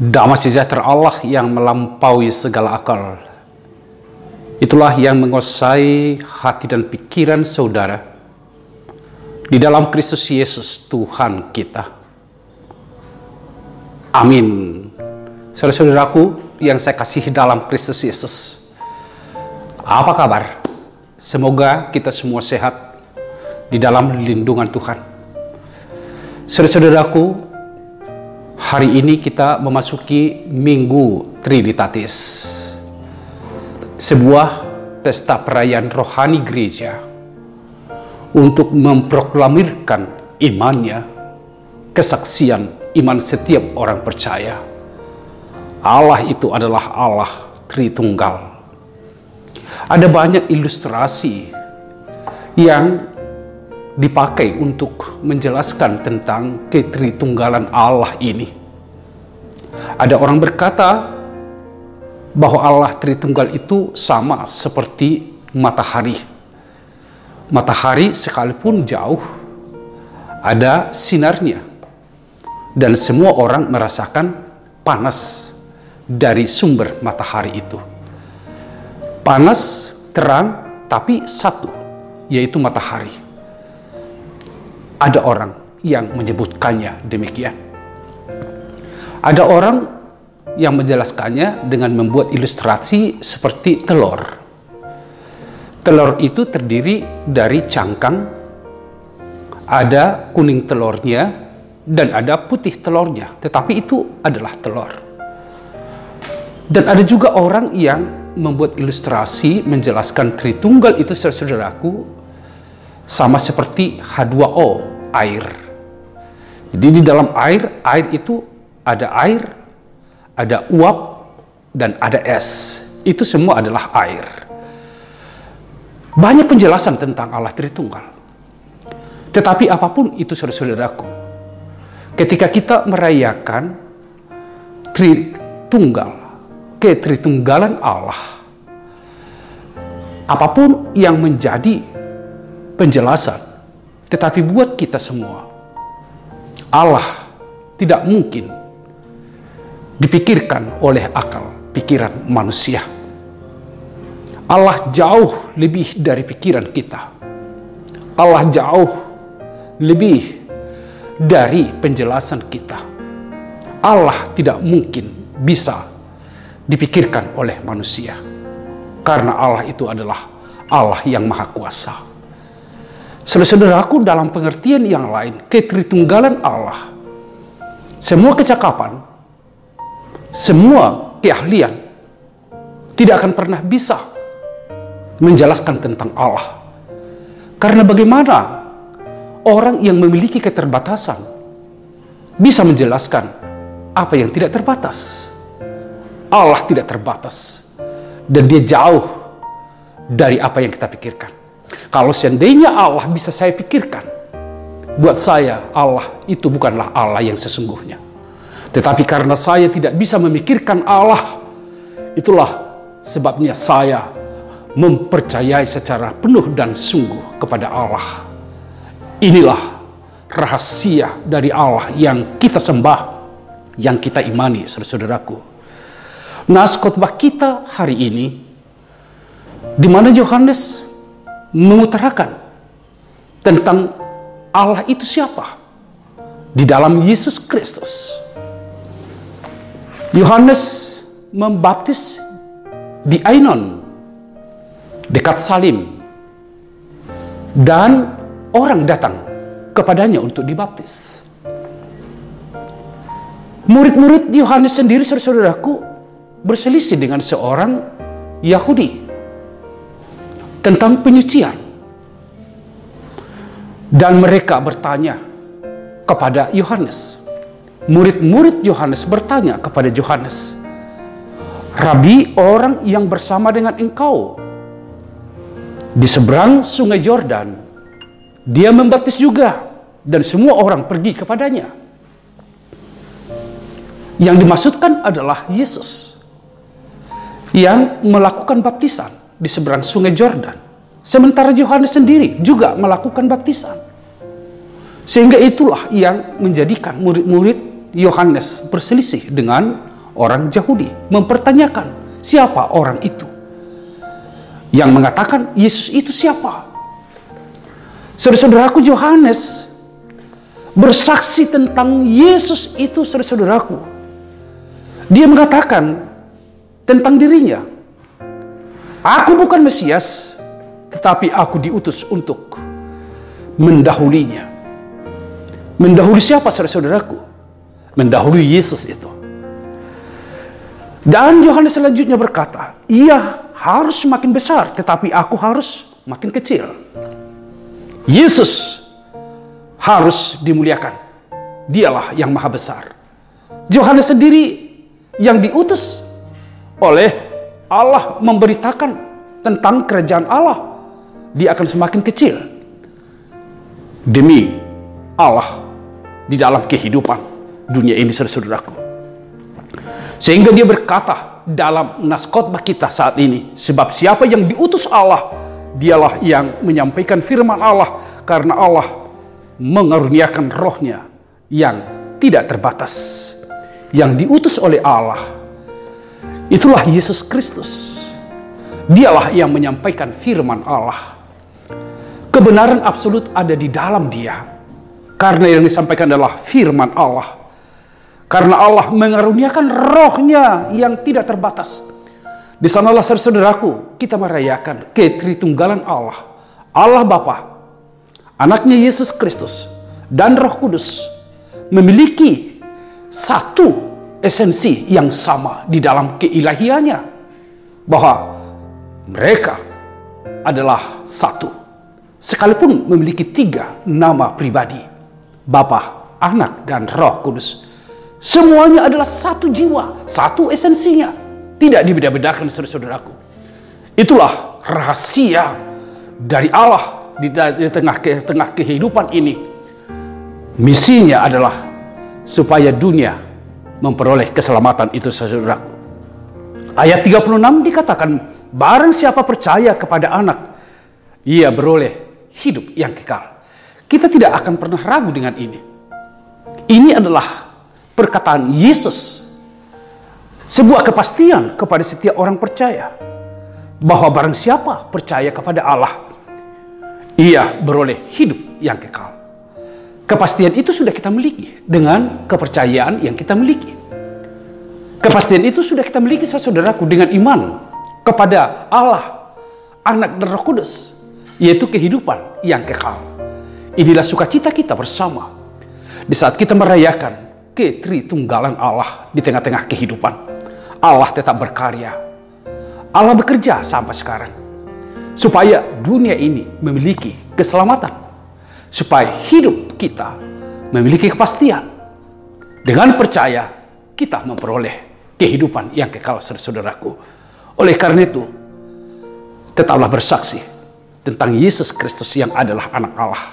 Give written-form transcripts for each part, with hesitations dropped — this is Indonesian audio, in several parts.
Damai sejahtera Allah yang melampaui segala akal, itulah yang menguasai hati dan pikiran saudara di dalam Kristus Yesus Tuhan kita. Amin. Saudara-saudaraku yang saya kasihi dalam Kristus Yesus, apa kabar? Semoga kita semua sehat di dalam lindungan Tuhan. Saudara-saudaraku, hari ini kita memasuki Minggu Trinitatis, sebuah pesta perayaan rohani gereja untuk memproklamirkan imannya, kesaksian iman setiap orang percaya. Allah itu adalah Allah Tritunggal. Ada banyak ilustrasi yang dipakai untuk menjelaskan tentang ketritunggalan Allah ini. Ada orang berkata bahwa Allah Tritunggal itu sama seperti matahari. Matahari sekalipun jauh, ada sinarnya, dan semua orang merasakan panas dari sumber matahari itu. Panas, terang, tapi satu, yaitu matahari. Ada orang yang menyebutkannya demikian. Ada orang yang menjelaskannya dengan membuat ilustrasi seperti telur. Telur itu terdiri dari cangkang, ada kuning telurnya, dan ada putih telurnya. Tetapi itu adalah telur. Dan ada juga orang yang membuat ilustrasi menjelaskan Tritunggal itu, saudaraku, sama seperti H2O, air. Jadi di dalam air itu ada air, ada uap, dan ada es. Itu semua adalah air. Banyak penjelasan tentang Allah Tritunggal. Tetapi apapun itu, saudara-saudaraku, ketika kita merayakan Tritunggal, ketritunggalan Allah, apapun yang menjadi penjelasan, tetapi buat kita semua, Allah tidak mungkin dipikirkan oleh akal pikiran manusia. Allah jauh lebih dari pikiran kita. Allah jauh lebih dari penjelasan kita. Allah tidak mungkin bisa dipikirkan oleh manusia, karena Allah itu adalah Allah yang maha kuasa. Saudara-saudaraku, dalam pengertian yang lain, ketritunggalan Allah, semua kecakapan, semua keahlian tidak akan pernah bisa menjelaskan tentang Allah. Karena bagaimana orang yang memiliki keterbatasan bisa menjelaskan apa yang tidak terbatas? Allah tidak terbatas, dan dia jauh dari apa yang kita pikirkan. Kalau seandainya Allah bisa saya pikirkan, buat saya Allah itu bukanlah Allah yang sesungguhnya. Tetapi karena saya tidak bisa memikirkan Allah, itulah sebabnya saya mempercayai secara penuh dan sungguh kepada Allah. Inilah rahasia dari Allah yang kita sembah, yang kita imani, saudara-saudaraku. Nas khotbah kita hari ini, di mana Yohanes mengutarakan tentang Allah itu siapa di dalam Yesus Kristus. Yohanes membaptis di Ainon, dekat Salim, dan orang datang kepadanya untuk dibaptis. Murid-murid Yohanes sendiri, saudara-saudaraku, berselisih dengan seorang Yahudi tentang penyucian. Dan mereka bertanya kepada Yohanes. Murid-murid Yohanes bertanya kepada Yohanes, "Rabi, orang yang bersama dengan engkau di seberang sungai Yordan, dia membaptis juga, dan semua orang pergi kepadanya." Yang dimaksudkan adalah Yesus yang melakukan baptisan di seberang sungai Yordan. Sementara Yohanes sendiri juga melakukan baptisan. Sehingga itulah yang menjadikan murid-murid Yohanes berselisih dengan orang Yahudi mempertanyakan siapa orang itu. Yang mengatakan Yesus itu siapa? Saudara-saudaraku, Yohanes bersaksi tentang Yesus itu, saudara-saudaraku. Dia mengatakan tentang dirinya, aku bukan Mesias, tetapi aku diutus untuk mendahulinya. Mendahului siapa, saudara-saudaraku? Mendahului Yesus itu. Dan Yohanes selanjutnya berkata, ia harus semakin besar, tetapi aku harus makin kecil. Yesus harus dimuliakan. Dialah yang maha besar. Yohanes sendiri yang diutus oleh Allah memberitakan tentang kerajaan Allah. Dia akan semakin kecil demi Allah di dalam kehidupan dunia ini, saudara-saudaraku. Sehingga dia berkata dalam nas khotbah kita saat ini, sebab siapa yang diutus Allah, dialah yang menyampaikan firman Allah, karena Allah mengaruniakan rohnya yang tidak terbatas. Yang diutus oleh Allah, itulah Yesus Kristus. Dialah yang menyampaikan firman Allah. Kebenaran absolut ada di dalam dia, karena yang disampaikan adalah firman Allah. Karena Allah mengaruniakan rohnya yang tidak terbatas. Di sanalah, saudaraku, kita merayakan ketritunggalan Allah. Allah Bapa, anaknya Yesus Kristus, dan Roh Kudus memiliki satu esensi yang sama di dalam keilahiannya. Bahwa mereka adalah satu. Sekalipun memiliki 3 nama pribadi. Bapa, Anak, dan Roh Kudus. Semuanya adalah satu jiwa, satu esensinya. Tidak dibeda-bedakan, saudara-saudaraku. Itulah rahasia dari Allah di tengah kehidupan ini. Misinya adalah supaya dunia memperoleh keselamatan itu, saudaraku. Ayat 36 dikatakan, barang siapa percaya kepada Anak, ia beroleh hidup yang kekal. Kita tidak akan pernah ragu dengan ini. Ini adalah perkataan Yesus, sebuah kepastian kepada setiap orang percaya, bahwa barang siapa percaya kepada Allah, ia beroleh hidup yang kekal. Kepastian itu sudah kita miliki dengan kepercayaan yang kita miliki. Kepastian itu sudah kita miliki, saudaraku, dengan iman kepada Allah, Anak, dan Roh Kudus, yaitu kehidupan yang kekal. Inilah sukacita kita bersama di saat kita merayakan ketritunggalan Allah di tengah-tengah kehidupan. Allah tetap berkarya. Allah bekerja sampai sekarang supaya dunia ini memiliki keselamatan, supaya hidup kita memiliki kepastian. Dengan percaya kita memperoleh kehidupan yang kekal, saudaraku. Oleh karena itu, tetaplah bersaksi tentang Yesus Kristus yang adalah Anak Allah.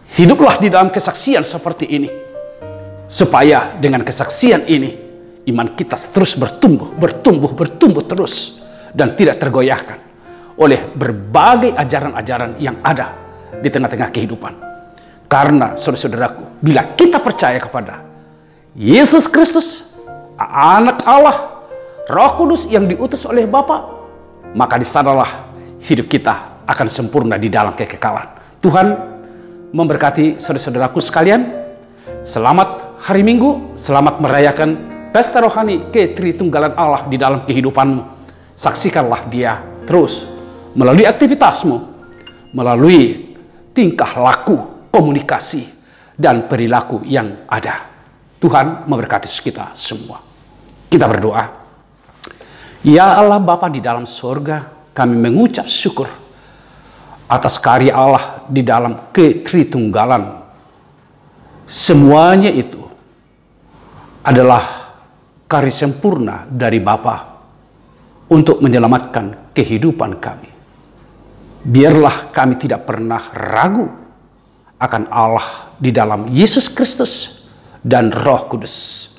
Hiduplah di dalam kesaksian seperti ini, supaya dengan kesaksian ini, iman kita terus bertumbuh terus, dan tidak tergoyahkan oleh berbagai ajaran-ajaran yang ada di tengah-tengah kehidupan. Karena, saudara-saudaraku, bila kita percaya kepada Yesus Kristus, Anak Allah, Roh Kudus yang diutus oleh Bapa, maka di sanalah hidup kita akan sempurna di dalam kekekalan. Tuhan memberkati saudara-saudaraku sekalian. Selamat hari Minggu, selamat merayakan pesta rohani ketritunggalan Allah di dalam kehidupanmu. Saksikanlah Dia terus melalui aktivitasmu, melalui tingkah laku, komunikasi, dan perilaku yang ada. Tuhan memberkati kita semua. Kita berdoa. Ya Allah Bapa di dalam surga, kami mengucap syukur atas karya Allah di dalam ketritunggalan. Semuanya itu adalah karya sempurna dari Bapa untuk menyelamatkan kehidupan kami. Biarlah kami tidak pernah ragu akan Allah di dalam Yesus Kristus dan Roh Kudus.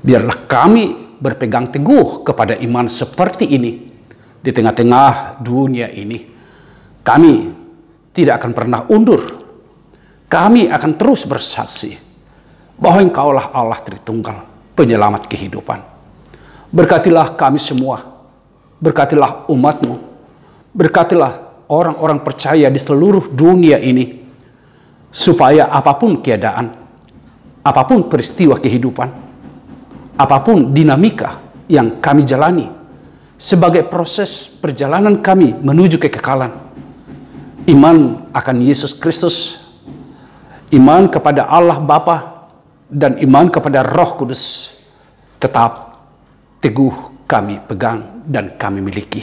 Biarlah kami berpegang teguh kepada iman seperti ini di tengah-tengah dunia ini. Kami tidak akan pernah undur. Kami akan terus bersaksi bahwa Engkaulah Allah Tritunggal, penyelamat kehidupan. Berkatilah kami semua, berkatilah umat-Mu, berkatilah orang-orang percaya di seluruh dunia ini, supaya apapun keadaan, apapun peristiwa kehidupan, apapun dinamika yang kami jalani, sebagai proses perjalanan kami menuju kekekalan, iman akan Yesus Kristus, iman kepada Allah Bapa, dan iman kepada Roh Kudus tetap teguh kami pegang dan kami miliki.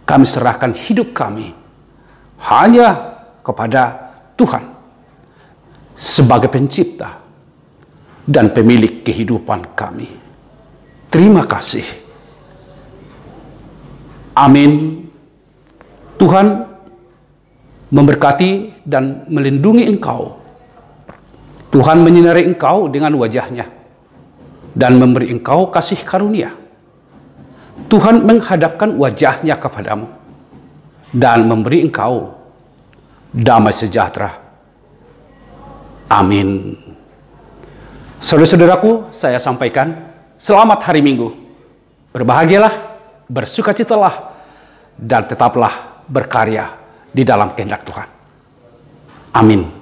Kami serahkan hidup kami hanya kepada Tuhan sebagai pencipta dan pemilik kehidupan kami. Terima kasih. Amin. Tuhan memberkati dan melindungi engkau. Tuhan menyinari engkau dengan wajah-Nya dan memberi engkau kasih karunia. Tuhan menghadapkan wajah-Nya kepadamu dan memberi engkau damai sejahtera. Amin. Saudara-saudaraku, saya sampaikan selamat hari Minggu. Berbahagialah, bersukacitalah, dan tetaplah berkarya di dalam kehendak Tuhan. Amin.